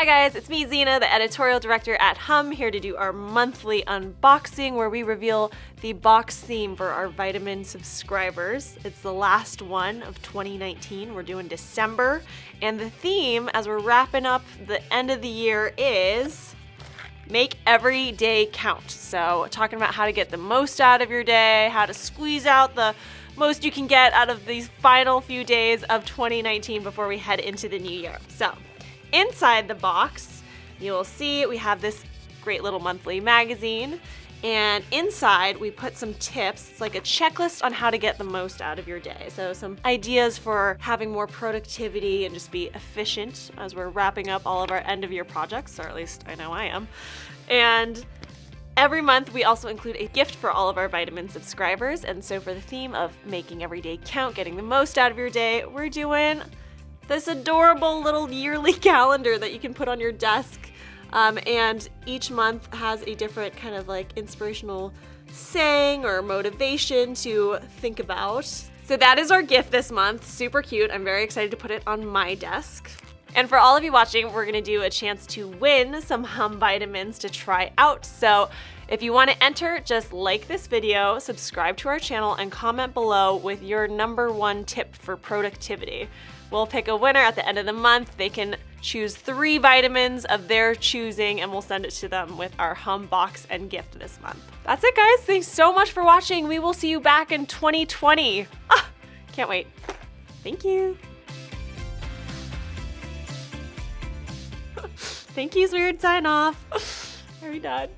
Hi guys, it's me Zena, the editorial director at Hum, here to do our monthly unboxing where we reveal the box theme for our vitamin subscribers. It's the last one of 2019. We're doing December, and the theme as we're wrapping up the end of the year is make every day count. So talking about how to get the most out of your day, how to squeeze out the most you can get out of these final few days of 2019 before we head into the new year. So inside the box, you will see we have this great little monthly magazine, and inside we put some tips. It's like a checklist on how to get the most out of your day. So some ideas for having more productivity and just be efficient as we're wrapping up all of our end of year projects, or at least I know I am. And every month we also include a gift for all of our vitamin subscribers. And so for the theme of making every day count, getting the most out of your day, we're doing this adorable little yearly calendar that you can put on your desk. And each month has a different kind of like inspirational saying or motivation to think about. So that is our gift this month. Super cute. I'm very excited to put it on my desk. And for all of you watching, we're gonna do a chance to win some Hum vitamins to try out. So if you wanna enter, just like this video, subscribe to our channel, and comment below with your #1 tip for productivity. We'll pick a winner at the end of the month. They can choose 3 vitamins of their choosing, and we'll send it to them with our Hum box and gift this month. That's it, guys. Thanks so much for watching. We will see you back in 2020. Can't wait. Thank you. Thank you's weird sign off. Are we done?